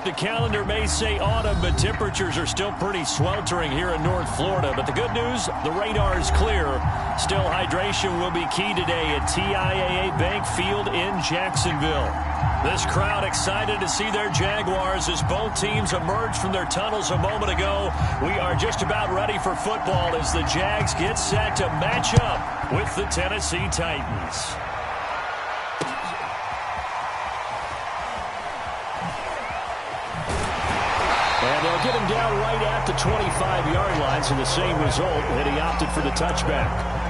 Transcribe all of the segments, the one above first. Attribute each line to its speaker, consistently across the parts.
Speaker 1: the calendar may say autumn, but temperatures are still pretty sweltering here in North Florida. But the good news, the radar is clear. Still, hydration will be key today at TIAA Bank Field in Jacksonville. This crowd excited to see their Jaguars as both teams emerge from their tunnels a moment ago. We are just about ready for football as the Jags get set to match up with the Tennessee Titans. And they'll get him down right at the 25-yard line, so the same result, and he opted for the touchback.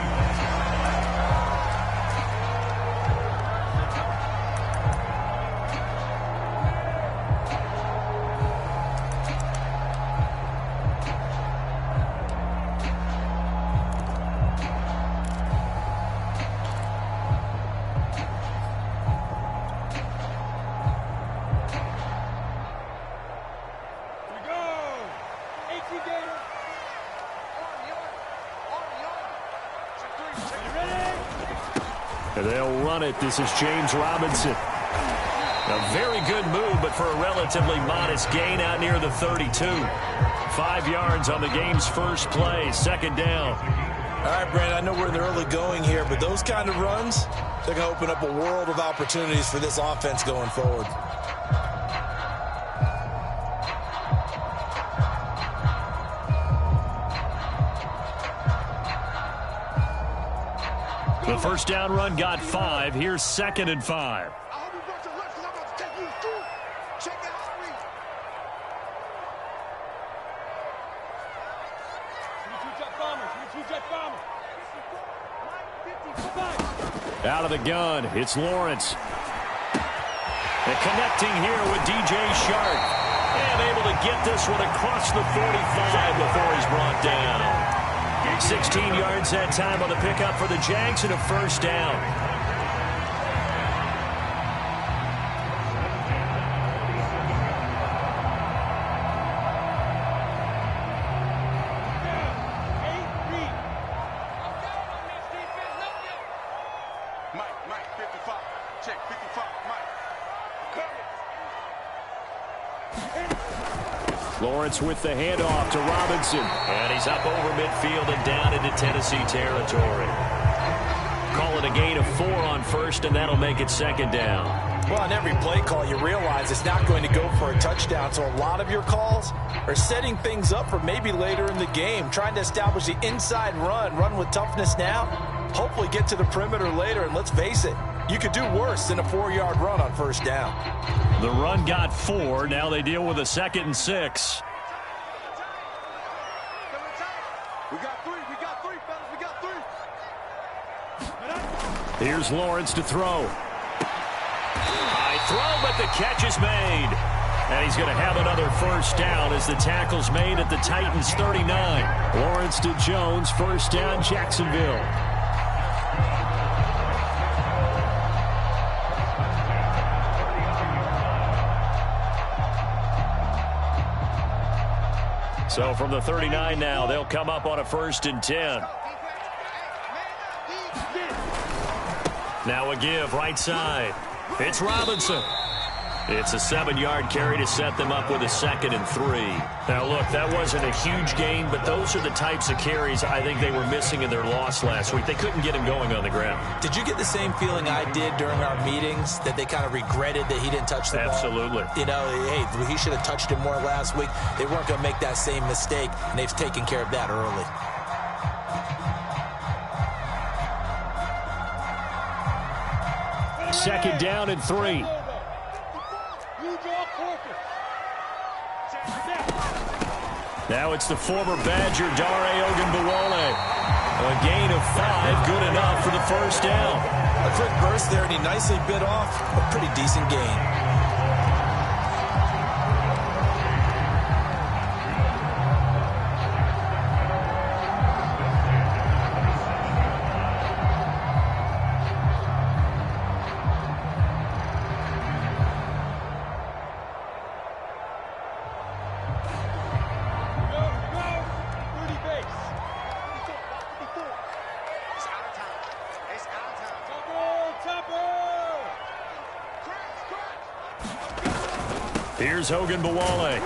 Speaker 1: They'll run it. This is James Robinson. A very good move, but for a relatively modest gain out near the 32. 5 yards on the game's first play. Second down.
Speaker 2: All right, Brandon, I know we're in the early going here, but those kind of runs, they're going to open up a world of opportunities for this offense going forward.
Speaker 1: The first down run got 5. Here's 2nd and 5. Out of the gun, it's Lawrence. And connecting here with DJ Shark. And able to get this one across the 45 before he's brought down. 16 yards that time on the pickup for the Jags and a first down.
Speaker 3: Mike, 55. Check, 55, Mike.
Speaker 1: Lawrence with the handoff to Robinson. And he's up over midfield and down into Tennessee territory. Call it a gain of 4 on first, and that'll make it 2nd down.
Speaker 2: Well, on every play call, you realize it's not going to go for a touchdown. So a lot of your calls are setting things up for maybe later in the game, trying to establish the inside run with toughness now, hopefully get to the perimeter later. And let's face it, you could do worse than a 4-yard run on first down.
Speaker 1: The run got 4. Now they deal with a 2nd and 6.
Speaker 3: We got 3, fellas, we got 3.
Speaker 1: Here's Lawrence to throw. High throw, but the catch is made. And he's going to have another first down as the tackle's made at the Titans' 39. Lawrence to Jones, first down, Jacksonville. So from the 39 now, they'll come up on a 1st and 10. Now a give right side. It's Robinson. It's a 7-yard carry to set them up with a 2nd and 3. Now, look, that wasn't a huge gain, but those are the types of carries I think they were missing in their loss last week. They couldn't get him going on the ground.
Speaker 2: Did you get the same feeling I did during our meetings, that they kind of regretted that he didn't touch the ball?
Speaker 1: Absolutely.
Speaker 2: You know, hey, he should have touched it more last week. They weren't going to make that same mistake, and they've taken care of that early.
Speaker 1: Second down and 3. Now it's the former Badger, Dare Ogunbowale. A gain of 5, good enough for the first down.
Speaker 2: A quick burst there, and he nicely bit off a pretty decent gain.
Speaker 1: Here's Ogunbowale.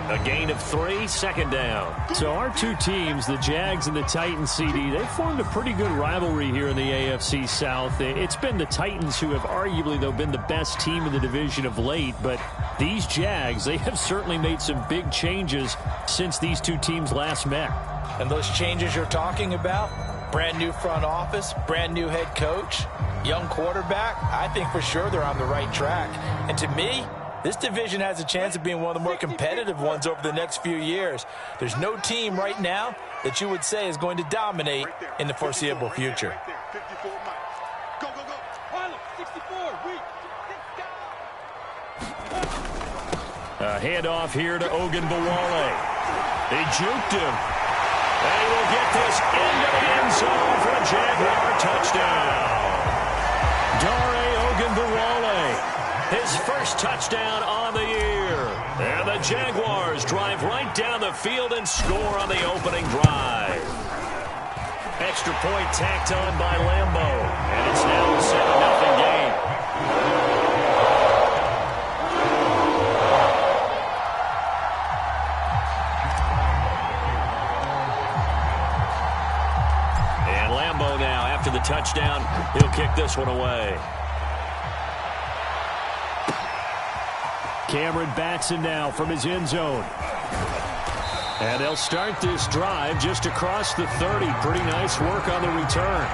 Speaker 1: A gain of 3, second down. So our two teams, the Jags and the Titans, CD, they formed a pretty good rivalry here in the AFC South. It's been the Titans who have arguably, though, been the best team in the division of late. But these Jags, they have certainly made some big changes since these two teams last met.
Speaker 2: And those changes you're talking about, brand new front office, brand new head coach, young quarterback, I think for sure they're on the right track. And to me, this division has a chance of being one of the more competitive ones over the next few years. There's no team right now that you would say is going to dominate in the foreseeable future.
Speaker 3: Go, go, go. Harlem, 64, weak.
Speaker 1: A handoff here to Ogunbowale. They juked him. And he will get this into the end zone for a Jaguar touchdown. Ogunbowale. His first touchdown on the year. And the Jaguars drive right down the field and score on the opening drive. Extra point tacked on by Lambo. And it's now a 7-0 game. And Lambo now, after the touchdown, he'll kick this one away. Cameron Batson now from his end zone. And they'll start this drive just across the 30. Pretty nice work on the return.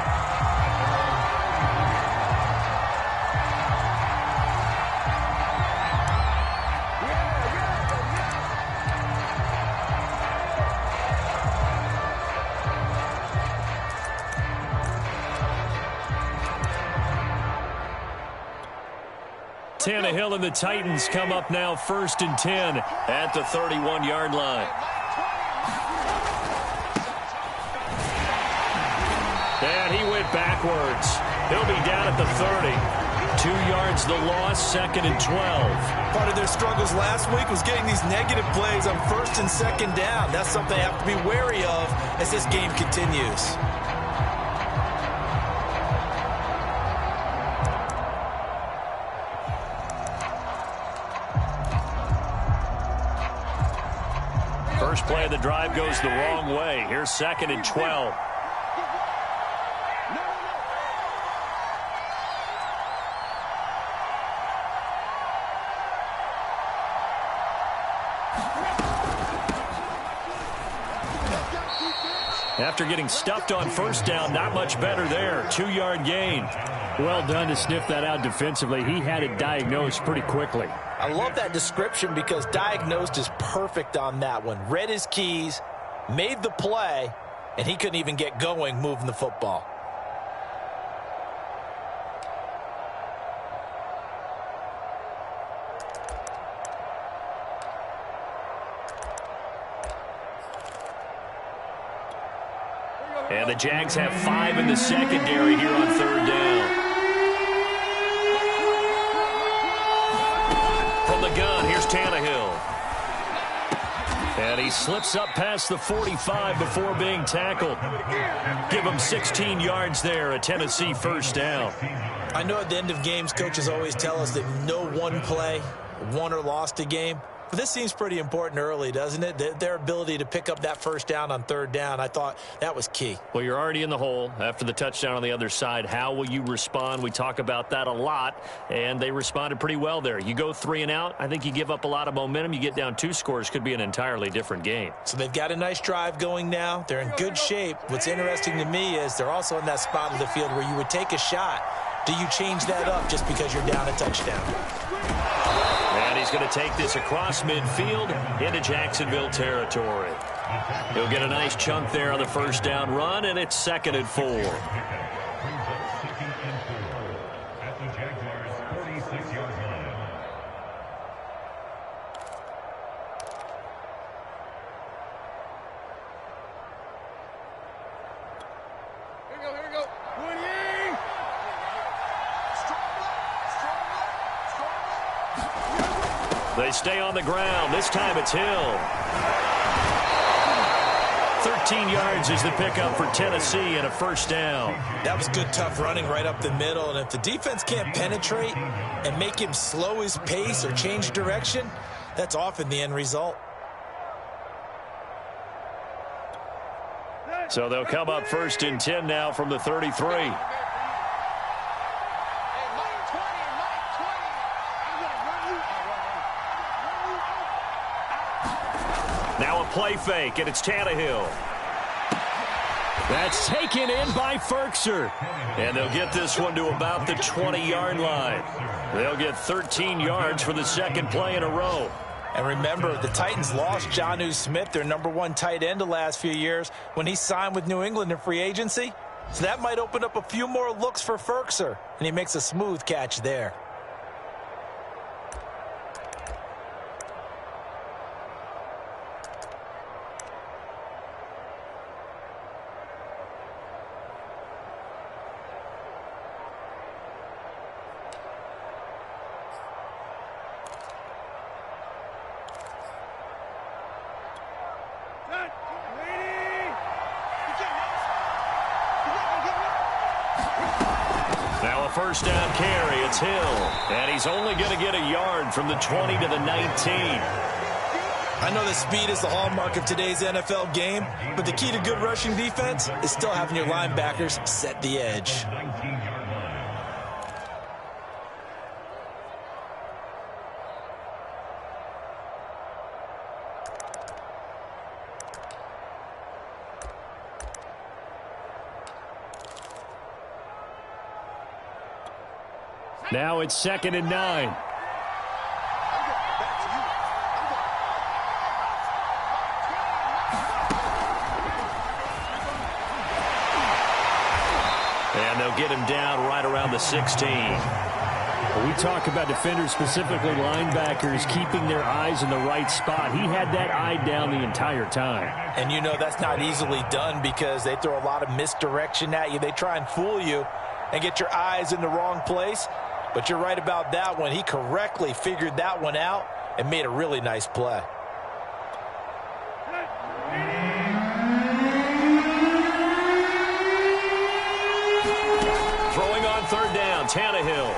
Speaker 1: Tannehill and the Titans come up now 1st and 10 at the 31-yard line. And he went backwards. He'll be down at the 30. 2 yards the loss, 2nd and 12.
Speaker 2: Part of their struggles last week was getting these negative plays on 1st and 2nd down. That's something they have to be wary of as this game continues.
Speaker 1: First play of the drive goes the wrong way. Here's 2nd and 12. After getting stuffed on 1st down, not much better there. 2-yard gain. Well done to sniff that out defensively. He had it diagnosed pretty quickly.
Speaker 2: I love that description because diagnosed is perfect on that one. Read his keys, made the play, and he couldn't even get going moving the football.
Speaker 1: And the Jags have 5 in the secondary here on 3rd down. From the gun, here's Tannehill. And he slips up past the 45 before being tackled. Give him 16 yards there, a Tennessee 1st down.
Speaker 2: I know at the end of games, coaches always tell us that no one play won or lost a game. But this seems pretty important early, doesn't it? Their ability to pick up that 1st down on 3rd down, I thought that was key.
Speaker 1: Well, you're already in the hole after the touchdown on the other side. How will you respond? We talk about that a lot, and they responded pretty well there. You go 3 and out, I think you give up a lot of momentum. You get down 2 scores, could be an entirely different game.
Speaker 2: So they've got a nice drive going now. They're in good shape. What's interesting to me is they're also in that spot of the field where you would take a shot. Do you change that up just because you're down a touchdown?
Speaker 1: And he's going to take this across midfield into Jacksonville territory. He'll get a nice chunk there on the 1st down run, and it's 2nd and 4.
Speaker 3: Here we go.
Speaker 1: They stay on the ground. This time it's Hill. 13 yards is the pickup for Tennessee and a first down.
Speaker 2: That was good, tough running right up the middle. And if the defense can't penetrate and make him slow his pace or change direction, that's often the end result.
Speaker 1: So they'll come up first and 10 now from the 33. Now a play fake, and it's Tannehill. That's taken in by Ferkser. And they'll get this one to about the 20-yard line. They'll get 13 yards for the second play in a row.
Speaker 2: And remember, the Titans lost Jonnu Smith, their #1 tight end the last few years, when he signed with New England in free agency. So that might open up a few more looks for Ferkser, and he makes a smooth catch there.
Speaker 1: First down carry, it's Hill. And he's only going to get a yard from the 20 to the 19.
Speaker 2: I know that speed is the hallmark of today's NFL game, but the key to good rushing defense is still having your linebackers set the edge.
Speaker 1: Now it's 2nd and 9. And they'll get him down right around the 16.
Speaker 4: We talk about defenders, specifically linebackers, keeping their eyes in the right spot. He had that eye down the entire time.
Speaker 2: And you know that's not easily done because they throw a lot of misdirection at you. They try and fool you and get your eyes in the wrong place. But you're right about that one. He correctly figured that one out and made a really nice play.
Speaker 1: Throwing on 3rd down, Tannehill.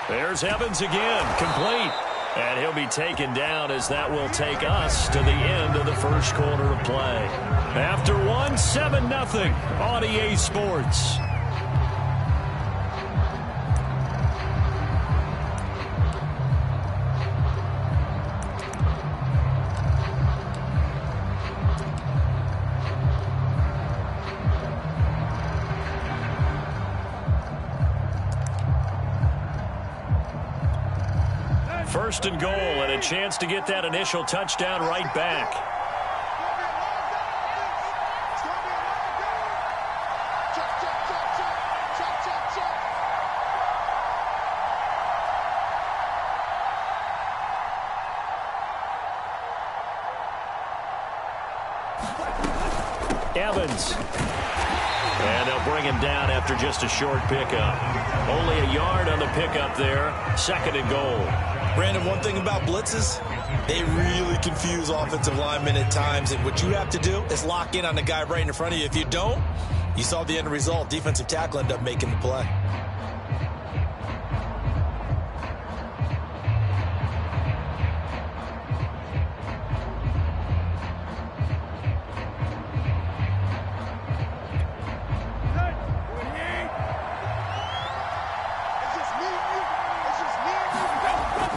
Speaker 1: There's Evans again, complete. And he'll be taken down as that will take us to the end of the first quarter of play. After one, 7-0 on EA Sports. First and goal, and a chance to get that initial touchdown right back. Evans. And they'll bring him down after just a short pickup. Only a yard on the pickup there. 2nd and goal.
Speaker 2: Brandon, one thing about blitzes, they really confuse offensive linemen at times. And what you have to do is lock in on the guy right in front of you. If you don't, you saw the end result. Defensive tackle ended up making the play.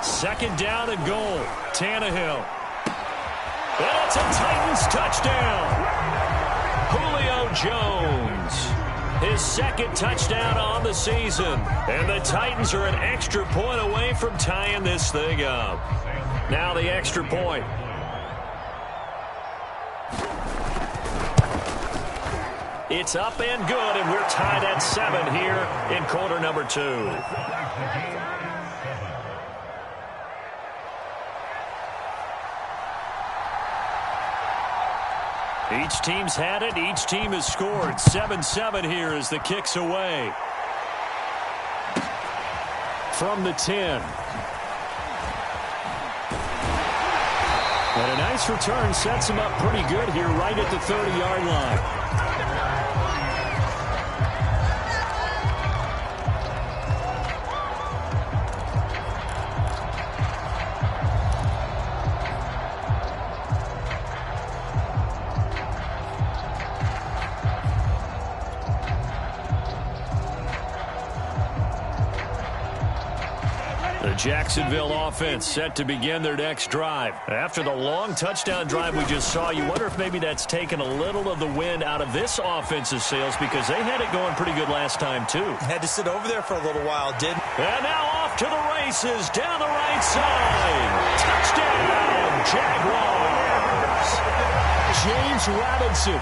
Speaker 1: Second down and goal. Tannehill. And it's a Titans touchdown. Julio Jones. His 2nd touchdown on the season. And the Titans are an extra point away from tying this thing up. Now the extra point. It's up and good, and we're tied at 7 here in quarter number 2. Each team's had it. Each team has scored. 7-7 here as the kick's away. From the 10. And a nice
Speaker 4: nice return sets him up pretty good here right at the 30-yard line. Jacksonville offense set to begin their next drive. After the long touchdown drive we just saw, you wonder if maybe that's taken a little of the wind out of this offense's sails because they had it going pretty good last time too.
Speaker 2: Had to sit over there for a little while, didn't?
Speaker 1: And now off to the races down the right side. Touchdown, Jaguars.
Speaker 4: James Robinson.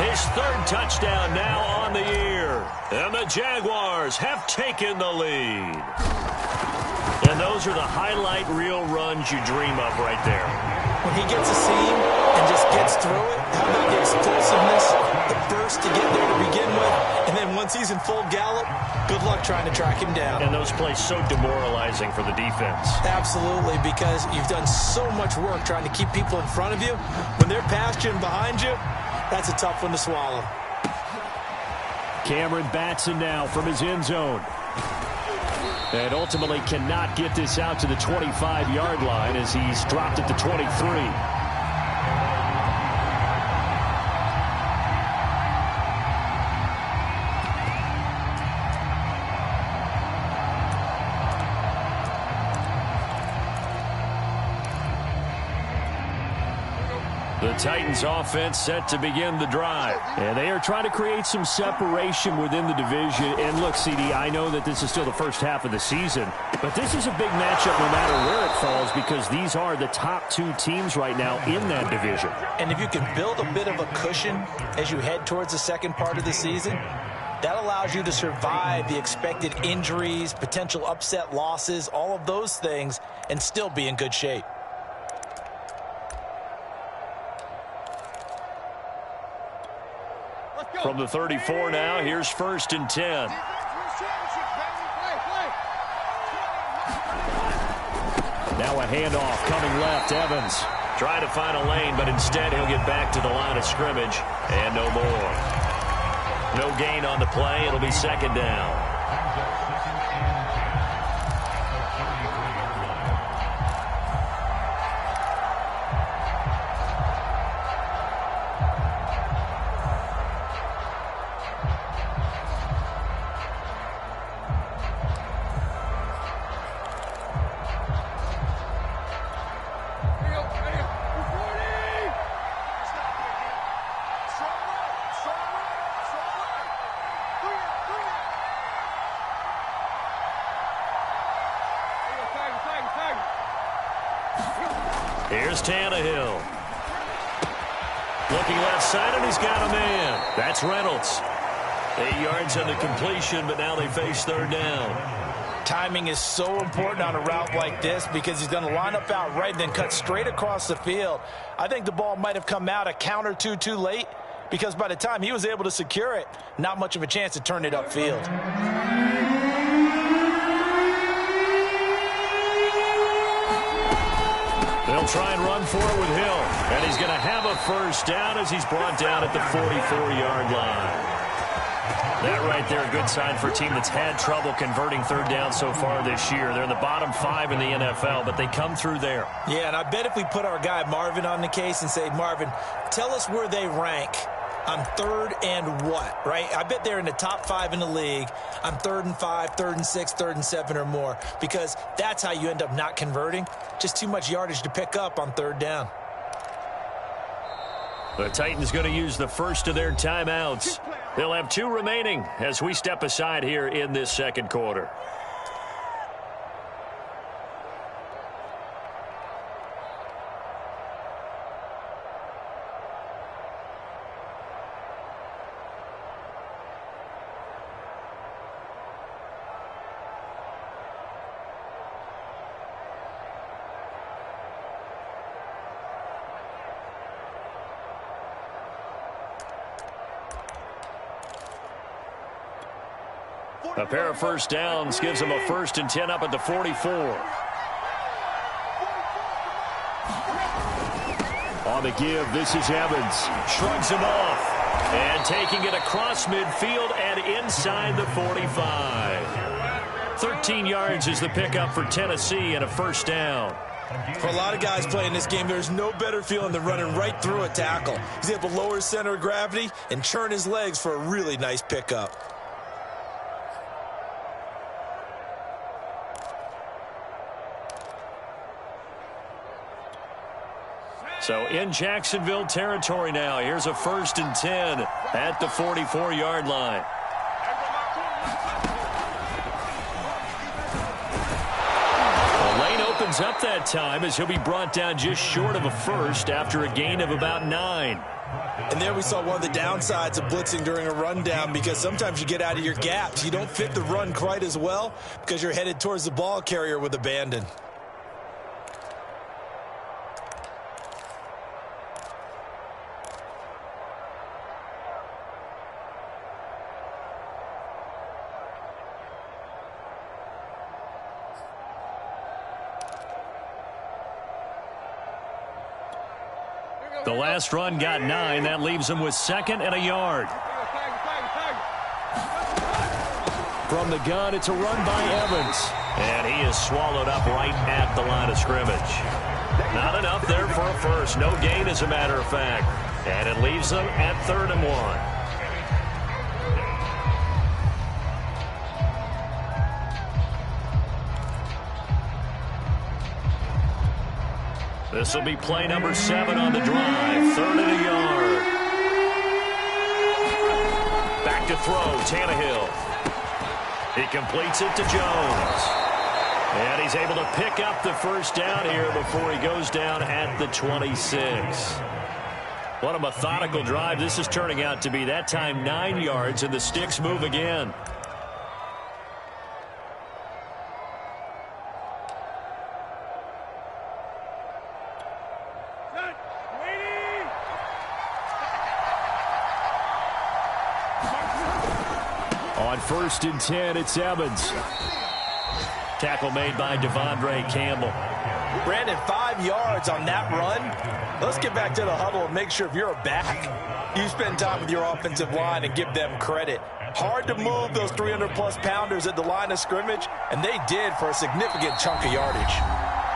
Speaker 1: His third touchdown now on the year. And the Jaguars have taken the lead. And those are the highlight reel runs you dream of right there.
Speaker 2: When he gets a seam and just gets through it, how about the explosiveness, the burst to get there to begin with, and then once he's in full gallop, good luck trying to track him down.
Speaker 1: And those plays so demoralizing for the defense.
Speaker 2: Absolutely, because you've done so much work trying to keep people in front of you. When they're past you and behind you, that's a tough one to swallow.
Speaker 4: Cameron Batson now from his end zone. And ultimately cannot get this out to the 25-yard line as he's dropped at the 23. The Titans offense set to begin the drive. And they are trying to create some separation within the division. And look, CD, I know that this is still the first half of the season, but this is a big matchup no matter where it falls because these are the top two teams right now in that division.
Speaker 2: And if you can build a bit of a cushion as you head towards the second part of the season, that allows you to survive the expected injuries, potential upset losses, all of those things, and still be in good shape.
Speaker 1: From the 34 now, here's 1st and 10.
Speaker 4: Now a handoff coming left, Evans.
Speaker 1: Trying to find a lane, but instead he'll get back to the line of scrimmage, and no more. No gain on the play. It'll be 2nd down. Here's Tannehill. Looking left side, and he's got a man. That's Reynolds. 8 yards on the completion, but now they face 3rd down.
Speaker 2: Timing is so important on a route like this because he's going to line up out right and then cut straight across the field. I think the ball might have come out a count or two too late because by the time he was able to secure it, not much of a chance to turn it upfield.
Speaker 1: They'll try and run for it with Hill. And he's going to have a 1st down as he's brought down at the 44-yard line. That right there, a good sign for a team that's had trouble converting 3rd down so far this year. They're in the bottom 5 in the NFL, but they come through there.
Speaker 2: Yeah, and I bet if we put our guy Marvin on the case and say, Marvin, tell us where they rank on 3rd and what, right? I bet they're in the top 5 in the league on 3rd and 5, 3rd and 6, 3rd and 7 or more, because that's how you end up not converting. Just too much yardage to pick up on 3rd down.
Speaker 1: The Titans going to use the first of their timeouts. They'll have 2 remaining as we step aside here in this 2nd quarter. A pair of 1st downs gives them a 1st and 10 up at the 44. On the give, this is Evans. Shrugs him off. And taking it across midfield and inside the 45. 13 yards is the pickup for Tennessee and a first down.
Speaker 2: For a lot of guys playing this game, there's no better feeling than running right through a tackle. He's able to lower his center of gravity and churn his legs for a really nice pickup.
Speaker 1: So in Jacksonville territory now. Here's a 1st and 10 at the 44-yard line. Opens up that time as he'll be brought down just short of a first after a gain of about 9.
Speaker 2: And there we saw one of the downsides of blitzing during a rundown, because sometimes you get out of your gaps. You don't fit the run quite as well because you're headed towards the ball carrier with abandon.
Speaker 1: The last run got 9. That leaves him with 2nd and a yard. From the gun, it's a run by Evans. And he is swallowed up right at the line of scrimmage. Not enough there for a first. No gain, as a matter of fact. And it leaves them at 3rd and 1. This will be play number 7 on the drive. 3rd and a yard. Back to throw, Tannehill. He completes it to Jones. And he's able to pick up the first down here before he goes down at the 26. What a methodical drive this is turning out to be. That time 9 yards, and the sticks move again. On 1st and 10, it's Evans. Tackle made by Devondre Campbell.
Speaker 2: Brandon, 5 yards on that run. Let's get back to the huddle and make sure if you're a back, you spend time with your offensive line and give them credit. Hard to move those 300-plus pounders at the line of scrimmage, and they did for a significant chunk of yardage.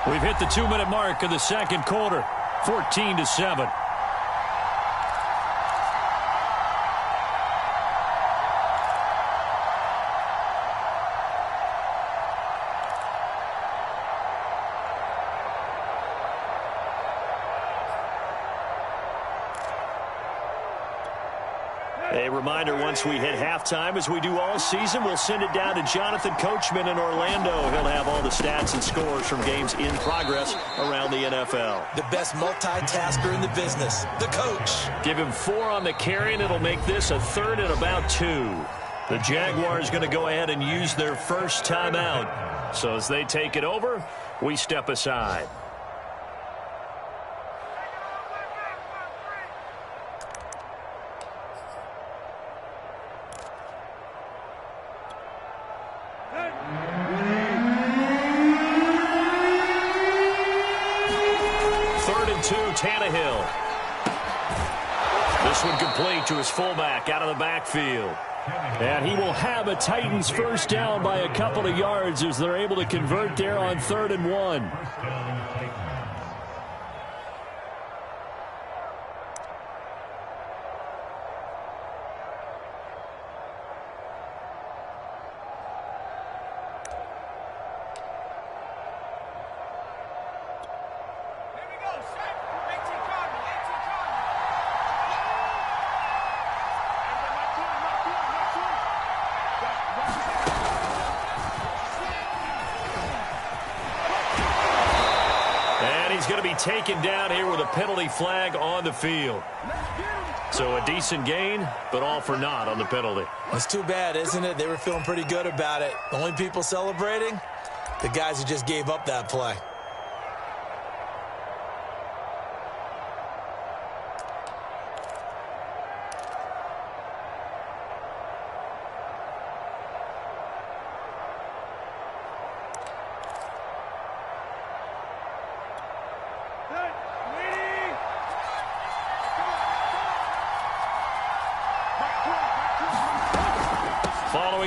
Speaker 1: We've hit the 2-minute mark of the 2nd quarter, 14-7. A reminder, once we hit halftime, as we do all season, we'll send it down to Jonathan Coachman in Orlando. He'll have all the stats and scores from games in progress around the NFL.
Speaker 2: The best multitasker in the business, the coach.
Speaker 1: Give him 4 on the carry, and it'll make this a 3rd and about 2. The Jaguars going to go ahead and use their first timeout. So as they take it over, we step aside. Tannehill. This one complete to his fullback out of the backfield. And he will have a Titans first down by a couple of yards as they're able to convert there on 3rd and 1. Taken down here with a penalty flag on the field. So a decent gain, but all for naught on the penalty.
Speaker 2: It's too bad, isn't it? They were feeling pretty good about it. The only people celebrating, the guys who just gave up that play.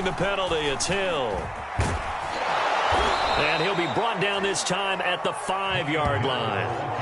Speaker 1: Drawing the penalty, it's Hill. And he'll be brought down this time at the 5-yard line.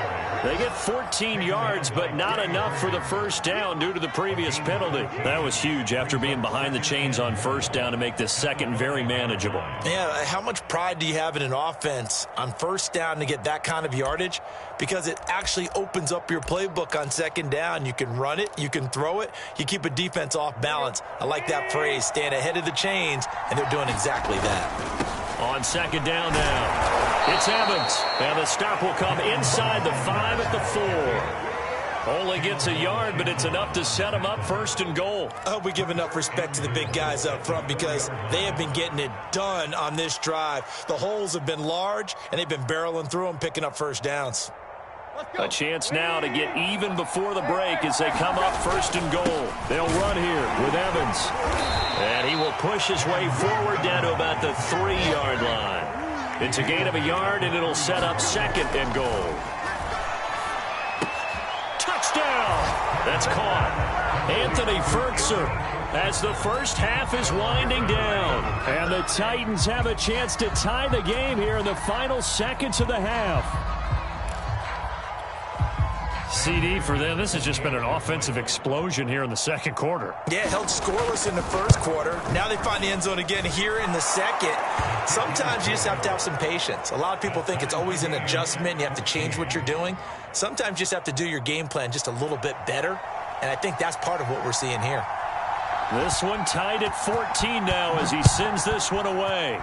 Speaker 1: They get 14 yards, but not enough for the first down due to the previous penalty. That was huge after being behind the chains on first down to make this second very manageable.
Speaker 2: Yeah, how much pride do you have in an offense on first down to get that kind of yardage? Because it actually opens up your playbook on second down. You can run it, you can throw it, you keep a defense off balance. I like that phrase, staying ahead of the chains, and they're doing exactly that.
Speaker 1: On second down now, it's Evans, and the stop will come inside the 5 at the 4. Only gets a yard, but it's enough to set him up first and goal.
Speaker 2: I hope we give enough respect to the big guys up front because they have been getting it done on this drive. The holes have been large, and they've been barreling through them, picking up first downs.
Speaker 1: A chance now to get even before the break as they come up first and goal. They'll run here with Evans. And he will push his way forward down to about the 3-yard line. It's a gain of a yard, and it'll set up second and goal. Touchdown! That's caught. Anthony Fertzer as the first half is winding down.
Speaker 4: And the Titans have a chance to tie the game here in the final seconds of the half.
Speaker 1: CD for them, this has just been an offensive explosion here in the second quarter.
Speaker 2: Yeah, held scoreless in the first quarter. Now they find the end zone again here in the second. Sometimes you just have to have some patience. A lot of people think it's always an adjustment. You have to change what you're doing. Sometimes you just have to do your game plan just a little bit better. And I think that's part of what we're seeing here.
Speaker 1: This one tied at 14 now as he sends this one away.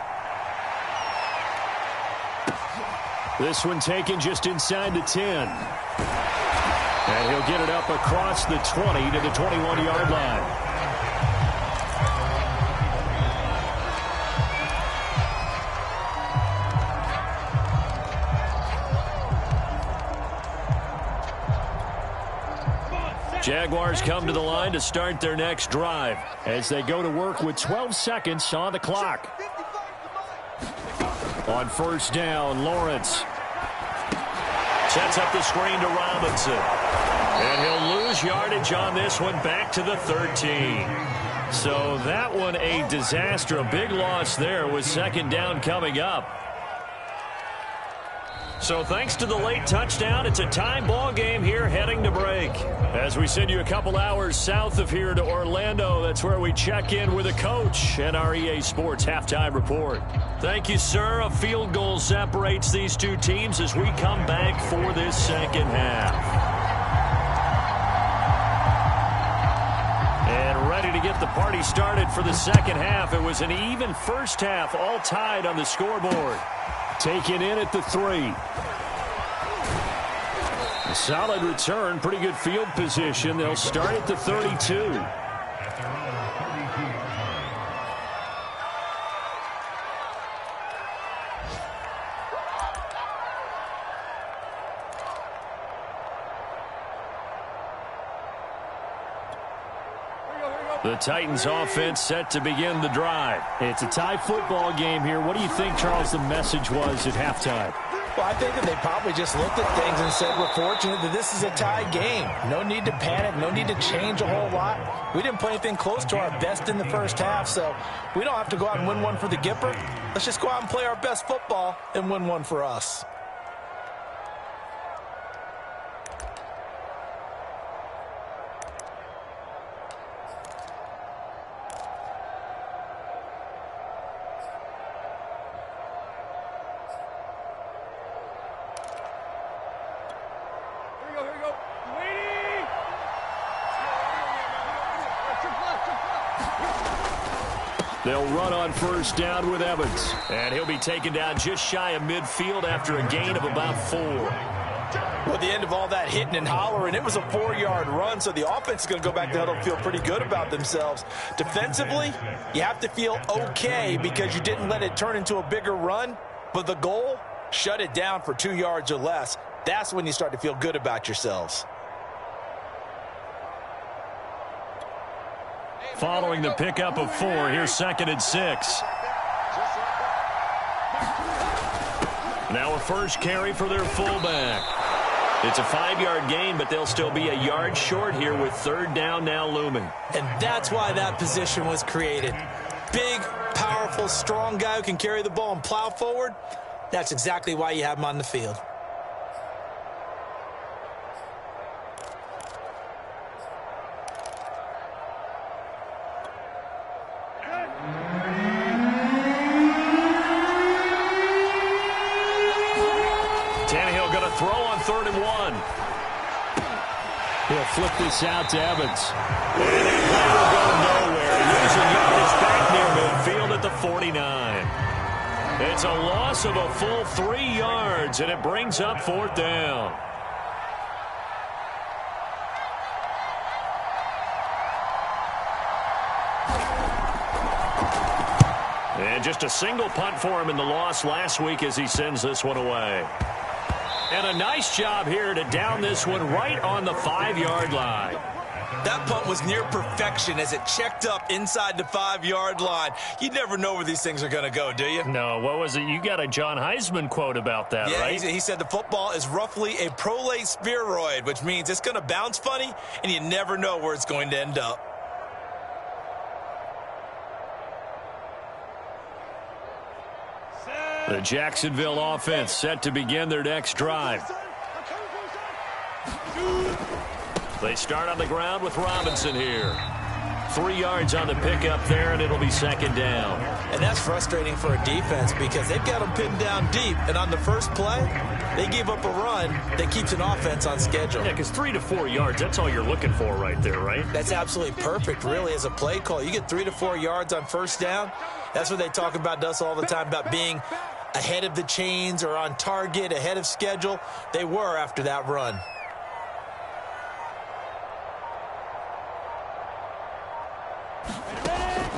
Speaker 4: This one taken just inside the 10. And he'll get it up across the 20 to the 21-yard line.
Speaker 1: Jaguars come to the line to start their next drive
Speaker 4: as they go to work with 12 seconds on the clock. On first down, Lawrence
Speaker 1: sets up the screen to Robinson. And he'll lose yardage on this one back to the 13. So that one a disaster. A big loss there with second down coming up. So thanks to the late touchdown, it's a tie ball game here heading to break. As we send you a couple hours south of here to Orlando, that's where we check in with a coach and our EA Sports halftime report. Thank you, sir. A field goal separates these two teams as we come back for this second half. And ready to get the party started for the second half. It was an even first half, all tied on the scoreboard.
Speaker 4: Taken in at the 3. A solid return, pretty good field position. They'll start at the 32.
Speaker 1: The Titans offense set to begin the drive.
Speaker 4: It's a tie football game here. What do you think, Charles, the message was at halftime?
Speaker 2: Well, I think that they probably just looked at things and said, we're fortunate that this is a tie game. No need to panic. No need to change a whole lot. We didn't play anything close to our best in the first half, so we don't have to go out and win one for the Gipper. Let's just go out and play our best football and win one for us.
Speaker 4: They'll run on first down with Evans.
Speaker 1: And he'll be taken down just shy of midfield after a gain of about 4.
Speaker 2: Well, at the end of all that hitting and hollering, it was a 4-yard run, so the offense is going to go back to huddle and feel pretty good about themselves. Defensively, you have to feel okay because you didn't let it turn into a bigger run, but the goal, shut it down for 2 yards or less. That's when you start to feel good about yourselves.
Speaker 1: Following the pickup of 4, here's 2nd and 6. Now a first carry for their fullback. It's a 5-yard gain, but they'll still be a yard short here with 3rd down now looming.
Speaker 2: And that's why that position was created. big, powerful, strong guy who can carry the ball and plow forward. That's exactly why you have him on the field.
Speaker 1: Tannehill going to throw on 3rd and 1. He'll flip this out to Evans. And that play will go nowhere. Losing yardage back near midfield at the 49. It's a loss of a full 3 yards, and it brings up 4th down. And just a single punt for him in the loss last week as he sends this one away. And a nice job here to down this one right on the 5-yard line.
Speaker 2: That punt was near perfection as it checked up inside the 5-yard line. You never know where these things are going to go, do you?
Speaker 1: No, what was it? You got a John Heisman quote about that, right?
Speaker 2: Yeah, he said the football is roughly a prolate spheroid, which means it's going to bounce funny, and you never know where it's going to end up.
Speaker 1: The Jacksonville offense set to begin their next drive. They start on the ground with Robinson here. 3 yards on the pickup there, and it'll be 2nd down.
Speaker 2: And that's frustrating for a defense because they've got them pinned down deep, and on the first play, they give up a run that keeps an offense on schedule.
Speaker 1: Yeah, because 3 to 4 yards, that's all you're looking for right there, right?
Speaker 2: That's absolutely perfect, really, as a play call. You get 3 to 4 yards on 1st down. That's what they talk about to us all the time, about being ahead of the chains or on target, ahead of schedule. They were after that run.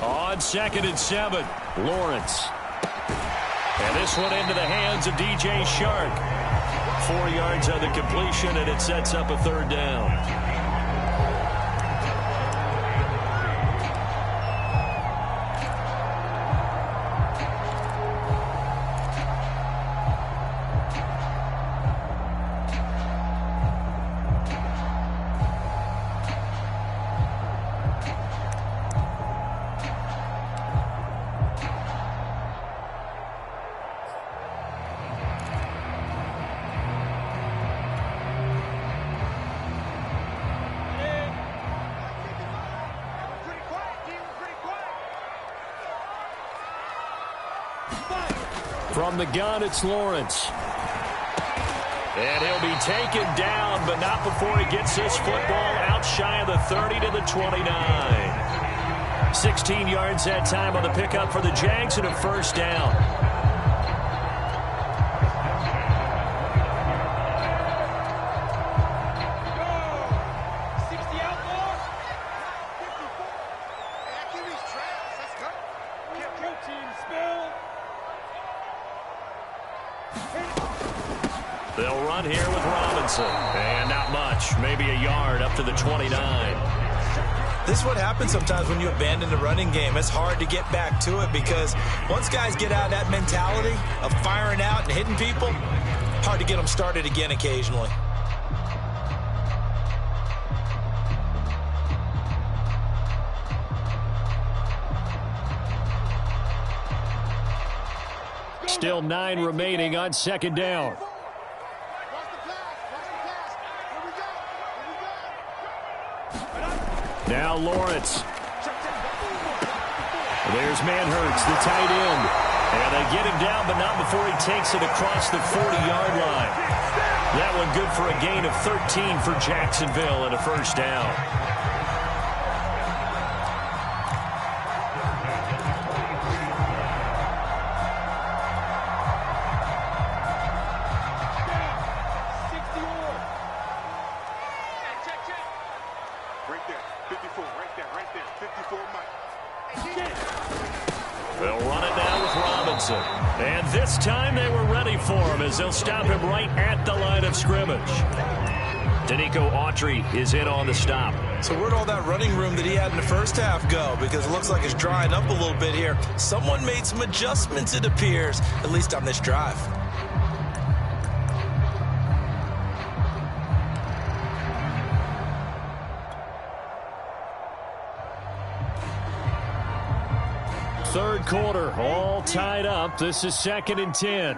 Speaker 1: On 2nd and 7, Lawrence. And this one into the hands of DJ Shark. 4 yards on the completion, and it sets up a 3rd down. From the gun, it's Lawrence. And he'll be taken down, but not before he gets this football out shy of the 30 to the 29. 16 yards that time on the pickup for the Jags and a 1st down. They'll run here with Robinson. And not much. Maybe a yard up to the 29.
Speaker 2: This is what happens sometimes when you abandon the running game. It's hard to get back to it because once guys get out of that mentality of firing out and hitting people, hard to get them started again occasionally.
Speaker 1: Still 9 remaining on 2nd down. Now Lawrence. There's Manhurts, the tight end. And they get him down, but not before he takes it across the 40-yard line. That one good for a gain of 13 for Jacksonville and a 1st down. They'll run it now with Robinson. And this time they were ready for him as they'll stop him right at the line of scrimmage. Danico Autry is in on the stop.
Speaker 2: So where'd all that running room that he had in the first half go? Because it looks like it's drying up a little bit here. Someone made some adjustments, it appears, at least on this drive.
Speaker 1: third quarter, all tied up. This is 2nd and 10.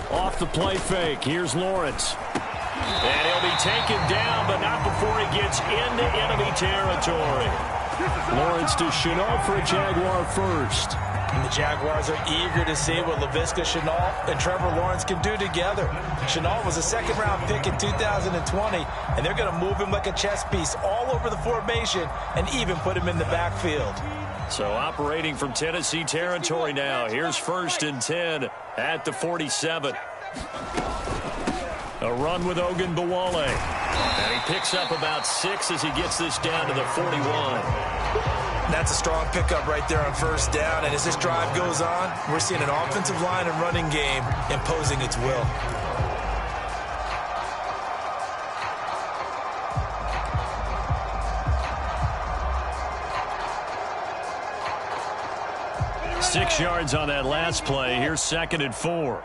Speaker 1: Off the play fake. Here's Lawrence. And he'll be taken down, but not before he gets into enemy territory. Lawrence to Shenault for a Jaguar first.
Speaker 2: And the Jaguars are eager to see what Laviska Shenault and Trevor Lawrence can do together. Shenault was a second-round pick in 2020, and they're going to move him like a chess piece all over the formation and even put him in the backfield.
Speaker 1: So operating from Tennessee territory now. Here's 1st and 10 at the 47. A run with Ogunbowale. And he picks up about 6 as he gets this down to the 41.
Speaker 2: That's a strong pickup right there on 1st down. And as this drive goes on, we're seeing an offensive line and running game imposing its will.
Speaker 1: Six yards on that last play. Here's 2nd and 4.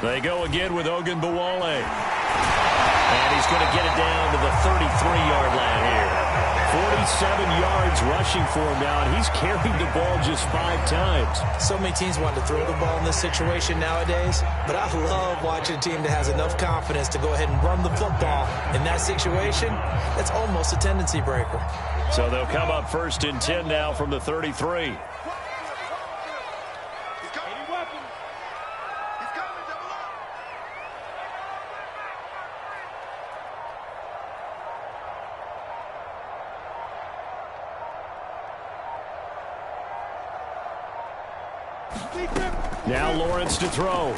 Speaker 1: They go again with Ogunbowale. And he's going to get it down to the 33-yard line here. 47 yards rushing for him now, and he's carried the ball just 5 times.
Speaker 2: So many teams want to throw the ball in this situation nowadays, but I love watching a team that has enough confidence to go ahead and run the football. In that situation, that's almost a tendency breaker.
Speaker 1: So they'll come up 1st and 10 now from the 33. Now Lawrence to throw.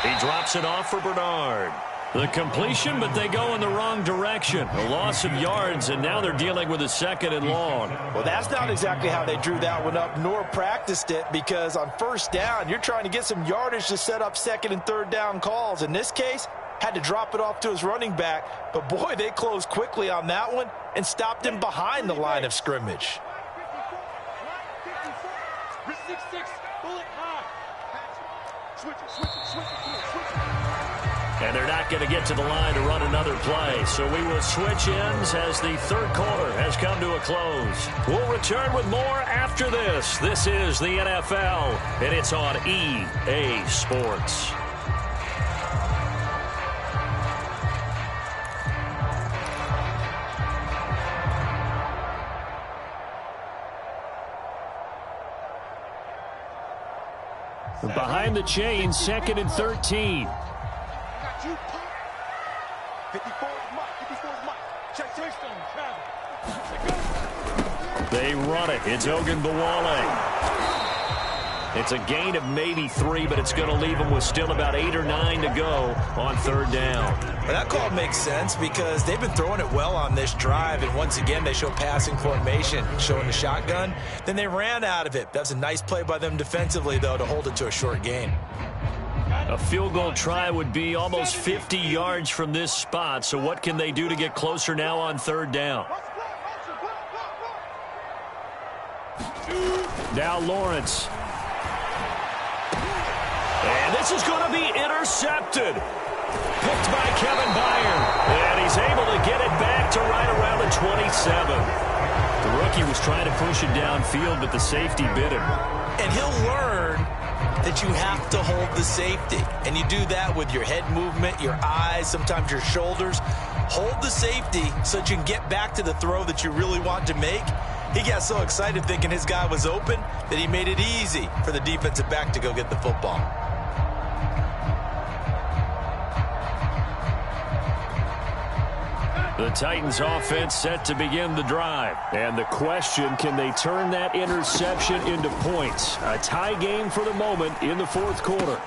Speaker 1: He drops it off for Bernard. The completion, but they go in the wrong direction. A loss of yards, and now they're dealing with a 2nd and long.
Speaker 2: Well, that's not exactly how they drew that one up, nor practiced it, because on 1st down, you're trying to get some yardage to set up 2nd and 3rd down calls. In this case, had to drop it off to his running back, but boy, they closed quickly on that one and stopped him behind the line of scrimmage.
Speaker 1: And they're not going to get to the line to run another play. So we will switch ends as the third quarter has come to a close. We'll return with more after this. This is the NFL, and it's on EA Sports. Behind the chain, 2nd and 13. They run it. It's Ogunbowale. It's a gain of maybe 3, but it's going to leave them with still about 8 or 9 to go on 3rd down.
Speaker 2: Well, that call makes sense because they've been throwing it well on this drive, and once again they show passing formation, showing the shotgun. Then they ran out of it. That was a nice play by them defensively, though, to hold it to a short gain.
Speaker 1: A field goal try would be almost 50 yards from this spot, so what can they do to get closer now on 3rd down? Now Lawrence. And this is going to be intercepted. Picked by Kevin Byard. And he's able to get it back to right around the 27. The rookie was trying to push it downfield, but the safety bit him.
Speaker 2: And he'll learn that you have to hold the safety. And you do that with your head movement, your eyes, sometimes your shoulders. Hold the safety so that you can get back to the throw that you really want to make. He got so excited thinking his guy was open that he made it easy for the defensive back to go get the football.
Speaker 1: The Titans offense set to begin the drive. And the question, can they turn that interception into points? A tie game for the moment in the 4th quarter.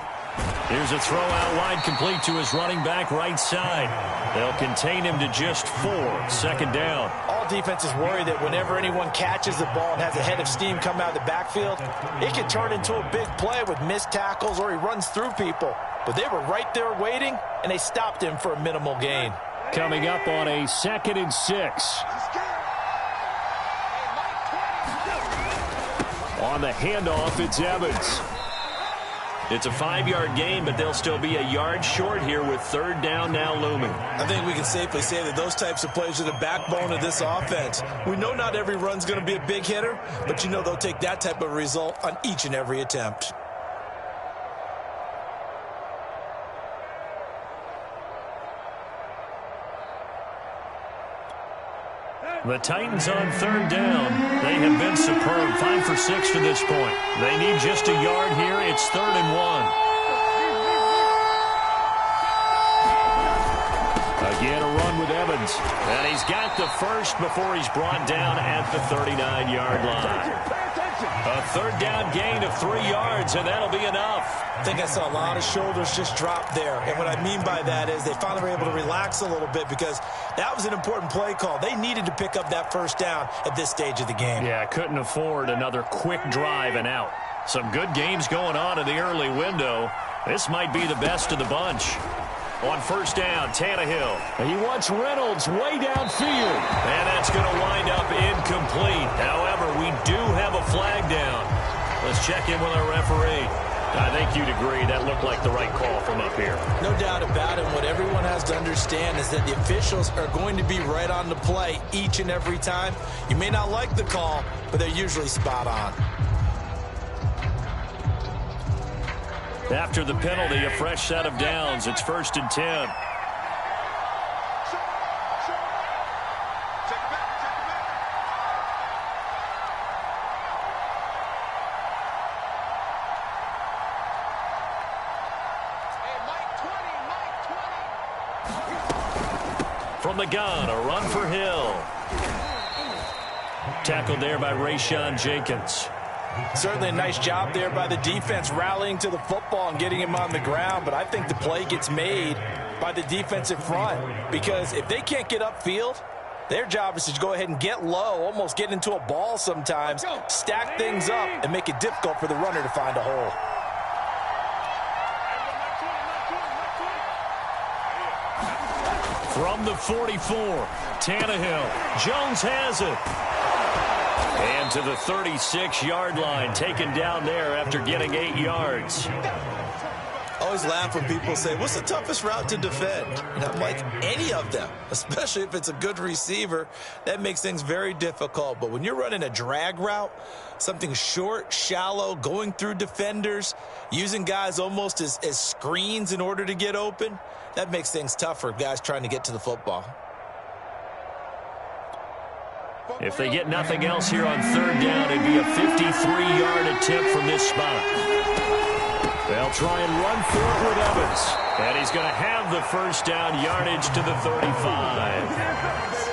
Speaker 1: Here's a throw out wide, complete to his running back right side. They'll contain him to just 4. 2nd down.
Speaker 2: All defenses worry that whenever anyone catches the ball and has a head of steam come out of the backfield, it can turn into a big play with missed tackles or he runs through people. But they were right there waiting, and they stopped him for a minimal gain.
Speaker 1: Coming up on a 2nd and 6. On the handoff, it's Evans. It's a 5-yard gain, but they'll still be a yard short here with third down now looming.
Speaker 2: I think we can safely say that those types of plays are the backbone of this offense. We know not every run's going to be a big hitter, but you know they'll take that type of result on each and every attempt.
Speaker 1: The Titans on third down. They have been superb. 5 for 6 to this point. They need just a yard here. It's 3rd and 1. Again, a run with Evans. And he's got the first before he's brought down at the 39-yard line. A third down gain of 3 yards, and that'll be enough.
Speaker 2: I think I saw a lot of shoulders just drop there. And what I mean by that is they finally were able to relax a little bit because that was an important play call. They needed to pick up that first down at this stage of the game.
Speaker 1: Yeah, couldn't afford another quick drive and out. Some good games going on in the early window. This might be the best of the bunch. On first down, Tannehill. He wants Reynolds way downfield. And that's going to wind up incomplete. However, we do have a flag down. Let's check in with our referee. I think you'd agree that looked like the right call from up here.
Speaker 2: No doubt about it. What everyone has to understand is that the officials are going to be right on the play each and every time. You may not like the call, but they're usually spot on.
Speaker 1: After the penalty, a fresh set of downs. It's 1st and 10. From the gun, a run for Hill. Tackled there by Rayshon Jenkins.
Speaker 2: Certainly a nice job there by the defense rallying to the football and getting him on the ground, but I think the play gets made by the defensive front because if they can't get upfield, their job is to go ahead and get low, almost get into a ball sometimes, stack things up, and make it difficult for the runner to find a hole.
Speaker 1: From the 44, Tannehill. Jones has it. And to the 36-yard line, taken down there after getting 8 yards.
Speaker 2: I always laugh when people say, what's the toughest route to defend? And I'm like, any of them, especially if it's a good receiver. That makes things very difficult. But when you're running a drag route, something short, shallow, going through defenders, using guys almost as screens in order to get open, that makes things tough for guys trying to get to the football.
Speaker 1: If they get nothing else here on third down, it'd be a 53-yard attempt from this spot. They'll try and run for it with Evans. And he's going to have the first down, yardage to the 35.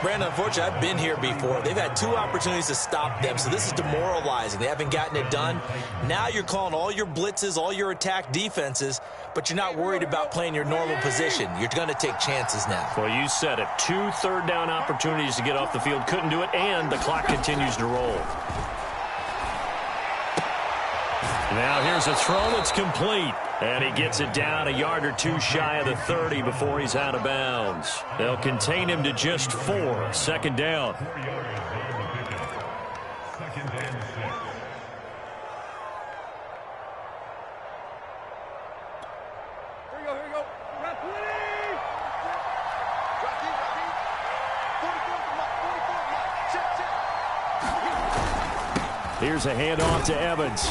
Speaker 2: Brandon, unfortunately, I've been here before. They've had 2 opportunities to stop them, so this is demoralizing. They haven't gotten it done. Now you're calling all your blitzes, all your attack defenses, but you're not worried about playing your normal position. You're going to take chances now.
Speaker 1: Well, you said it. 2 third down opportunities to get off the field. Couldn't do it, and the clock continues to roll. Now here's a throw that's complete. And he gets it down a yard or 2 shy of the 30 before he's out of bounds. They'll contain him to just 4. Second down. Here's a handoff to Evans.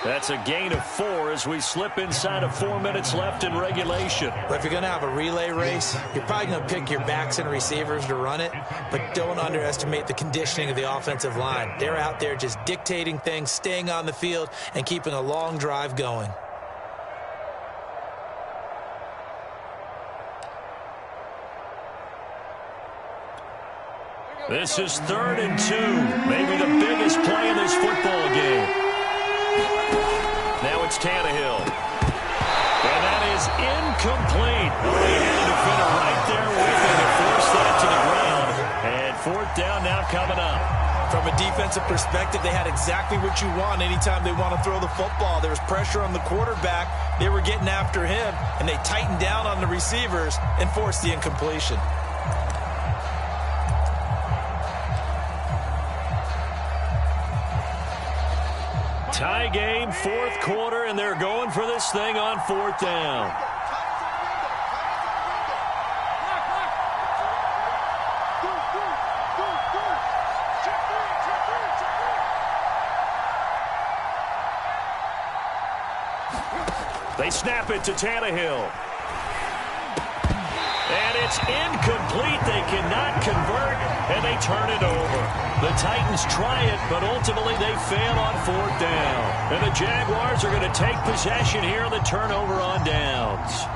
Speaker 1: That's a gain of 4 as we slip inside of 4 minutes left in regulation.
Speaker 2: But if you're going to have a relay race, you're probably going to pick your backs and receivers to run it, but don't underestimate the conditioning of the offensive line. They're out there just dictating things, staying on the field, and keeping a long drive going.
Speaker 1: This is 3rd and 2, maybe the biggest play in this football game. Now it's Tannehill. And that is incomplete. They had a defender right there with him to force that to the ground. And 4th down now coming up.
Speaker 2: From a defensive perspective, they had exactly what you want anytime they want to throw the football. There was pressure on the quarterback. They were getting after him, and they tightened down on the receivers and forced the incompletion.
Speaker 1: Tie game, fourth quarter, and they're going for this thing on fourth down. They snap it to Tannehill. And it's incomplete. They cannot convert, and they turn it over. The Titans try it, but ultimately they fail on fourth down. And the Jaguars are going to take possession here on the turnover on downs.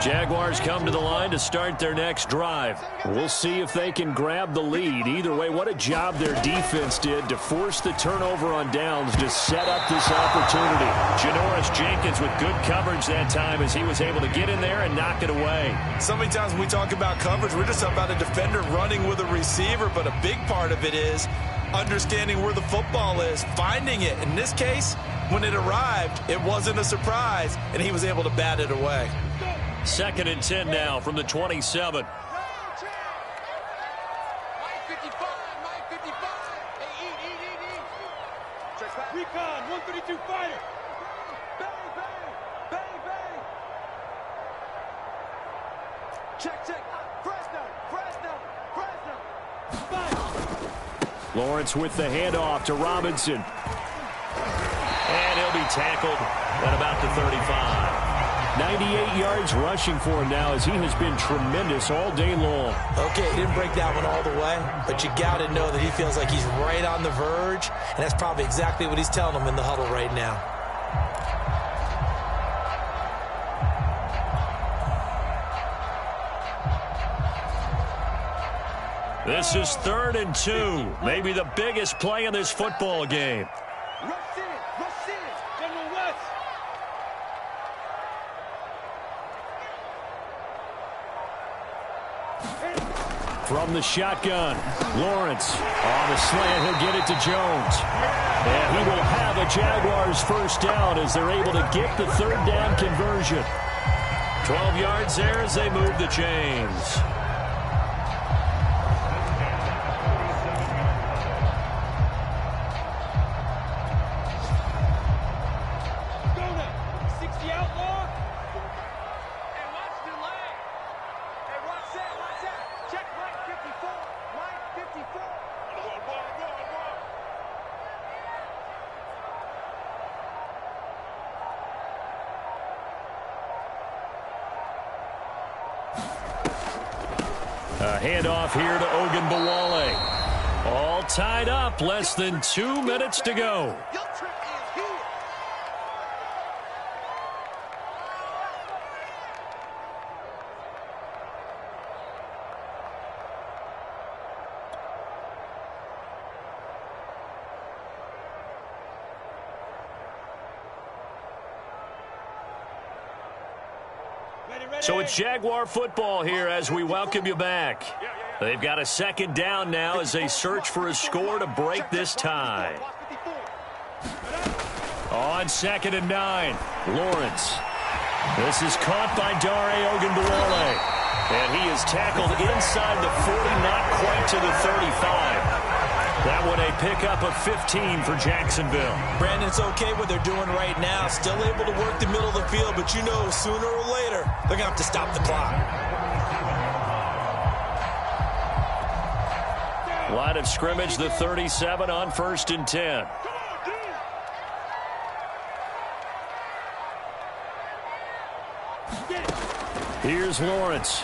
Speaker 1: Jaguars come to the line to start their next drive. We'll see if they can grab the lead. Either way, what a job their defense did to force the turnover on downs to set up this opportunity. Janoris Jenkins with good coverage that time as he was able to get in there and knock it away.
Speaker 2: So many times when we talk about coverage, we're just about a defender running with a receiver, but a big part of it is understanding where the football is, finding it. In this case, when it arrived, it wasn't a surprise, and he was able to bat it away.
Speaker 1: 2nd and 10 now from the 27.
Speaker 3: Recon, 132 fighter. Bang, bang, bang, bang. Check. Fresno.
Speaker 1: Lawrence with the handoff to Robinson. And he'll be tackled at about the 35. 98 yards rushing for him now as he has been tremendous all day long.
Speaker 2: Okay, he didn't break that one all the way, but you got to know that he feels like he's right on the verge, and that's probably exactly what he's telling them in the huddle right now.
Speaker 1: This is 3rd and 2, maybe the biggest play in this football game.
Speaker 3: Rush in, General West.
Speaker 1: From the shotgun, Lawrence on the slant. He'll get it to Jones. And he will have a Jaguars first down as they're able to get the 3rd down conversion. 12 yards there as they move the chains. A handoff here to Ogunbowale. All tied up, less than 2 minutes to go. So it's Jaguar football here as we welcome you back. They've got a 2nd down now as they search for a score to break this tie. On 2nd and 9, Lawrence. This is caught by Dare Ogunbowale. And he is tackled inside the 40, not quite to the 35. That one a pickup of 15 for Jacksonville.
Speaker 2: Brandon, it's okay what they're doing right now. Still able to work the middle of the field, but you know sooner or later they're going to have to stop the clock.
Speaker 1: Line of scrimmage, the 37 on 1st and 10. Here's Lawrence.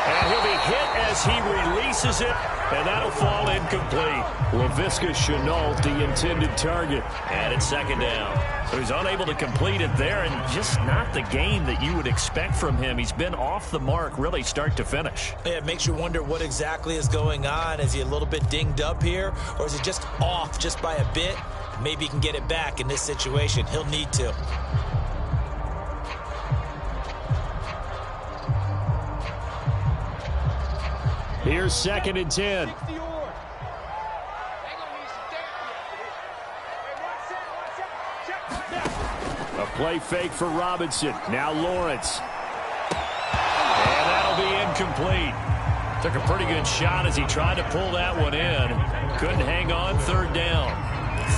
Speaker 1: And he'll be hit as he releases it, and that'll fall incomplete. Laviska Shenault, the intended target. And it's 2nd down. So he's unable to complete it there, and just not the game that you would expect from him. He's been off the mark, really, start to finish.
Speaker 2: Yeah, it makes you wonder what exactly is going on. Is he a little bit dinged up here, or is he just off just by a bit? Maybe he can get it back in this situation. He'll need to.
Speaker 1: Here's 2nd and 10. A play fake for Robinson. Now Lawrence. And that'll be incomplete. Took a pretty good shot as he tried to pull that one in. Couldn't hang on. Third down.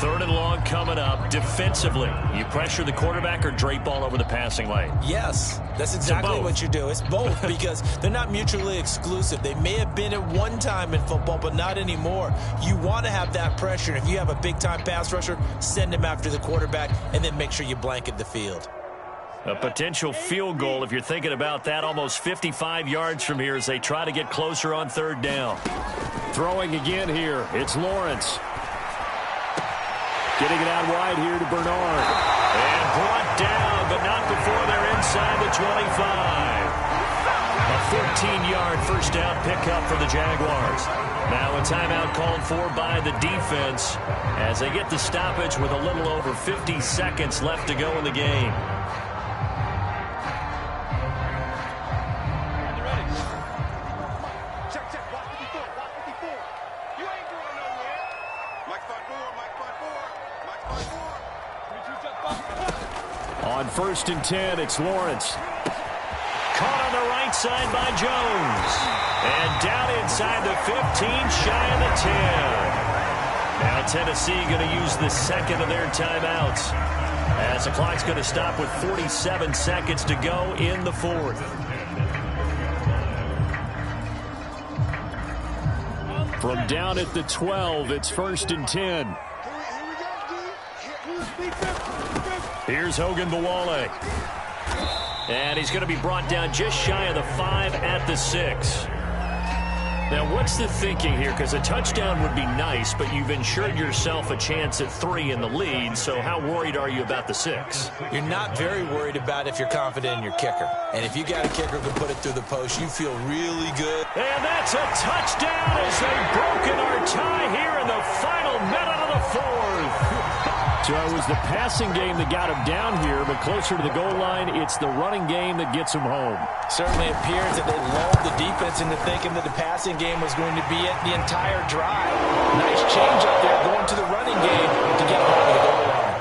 Speaker 1: Third and long coming up. Defensively, you pressure the quarterback or drape all over the passing lane?
Speaker 2: Yes, that's exactly what you do. It's both because they're not mutually exclusive. They may have been at one time in football, but not anymore. You want to have that pressure. And if you have a big-time pass rusher, send him after the quarterback and then make sure you blanket the field.
Speaker 1: A potential field goal, if you're thinking about that, almost 55 yards from here as they try to get closer on third down.
Speaker 4: Throwing again here, it's Lawrence. Getting it out wide here to Bernard.
Speaker 1: And brought down, but not before they're inside the 25. A 14-yard first down pickup for the Jaguars. Now a timeout called for by the defense as they get the stoppage with a little over 50 seconds left to go in the game.
Speaker 4: On 1st and 10, it's Lawrence.
Speaker 1: Caught on the right side by Jones. And down inside the 15, shy of the 10. Now Tennessee going to use the second of their timeouts as the clock's going to stop with 47 seconds to go in the fourth.
Speaker 4: From down at the 12, it's 1st and 10.
Speaker 1: Here's Hogan Bawale. And he's going to be brought down just shy of the 5 at the 6. Now, what's the thinking here? Because a touchdown would be nice, but you've ensured yourself a chance at 3 in the lead, so how worried are you about the 6?
Speaker 2: You're not very worried about if you're confident in your kicker. And if you got a kicker who can put it through the post, you feel really good.
Speaker 1: And that's a touchdown as they've broken our tie here in the final minute of the fourth.
Speaker 4: So it was the passing game that got him down here, but closer to the goal line, it's the running game that gets him home.
Speaker 2: Certainly appears that they lulled the defense into thinking that the passing game was going to be it the entire drive. Nice change up there going to the running game to get home to the goal line.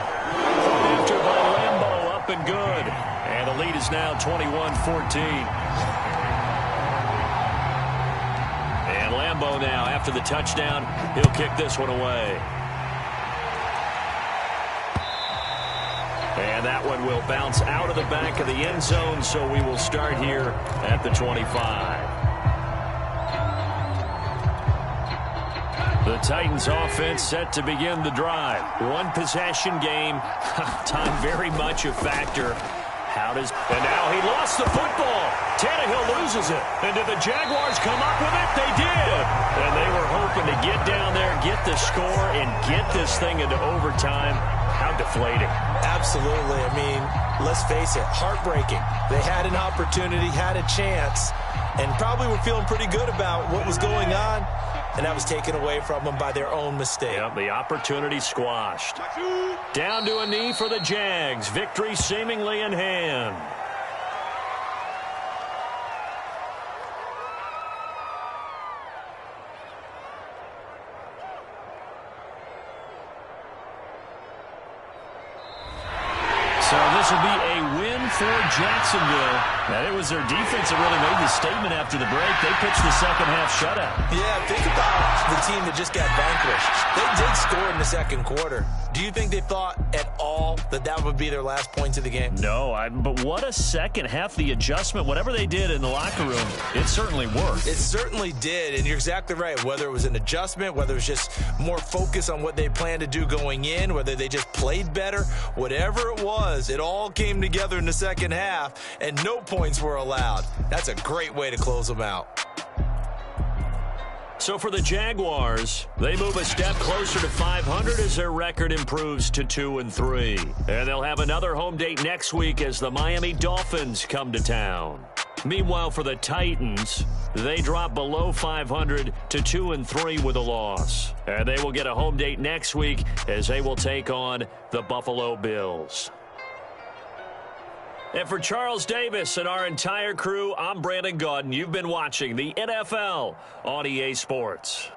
Speaker 1: After by Lambo, up and good. And the lead is now 21-14. And Lambo now, after the touchdown, he'll kick this one away. And that one will bounce out of the back of the end zone, so we will start here at the 25. The Titans offense set to begin the drive. One possession game. Time very much a factor. And now he lost the football. Tannehill loses it. And did the Jaguars come up with it? They did. And they were hoping to get down there, get the score, and get this thing into overtime. How deflating.
Speaker 2: Absolutely. I mean, let's face it, heartbreaking. They had an opportunity, had a chance, and probably were feeling pretty good about what was going on, and that was taken away from them by their own mistake.
Speaker 1: Yep, the opportunity squashed. Down to a knee for the Jags. Victory seemingly in hand. So this will be a win for Jacksonville. And it was their defense that really made the statement after the break. They pitched the second half shutout.
Speaker 2: Yeah, think about the team that just got vanquished. They did score in the second quarter. Do you think they thought at all that that would be their last points of the game?
Speaker 1: No, but what a second half. The adjustment, whatever they did in the locker room, it certainly worked.
Speaker 2: It certainly did, and you're exactly right. Whether it was an adjustment, whether it was just more focus on what they planned to do going in, whether they just played better, whatever it was, it all came together in the second half, and no points were allowed. That's a great way to close them out.
Speaker 1: So for the Jaguars, they move a step closer to 500 as their record improves to 2-3. And they'll have another home date next week as the Miami Dolphins come to town. Meanwhile, for the Titans, they drop below 500 to 2-3 with a loss. And they will get a home date next week as they will take on the Buffalo Bills. And for Charles Davis and our entire crew, I'm Brandon Gaudin. You've been watching the NFL on EA Sports.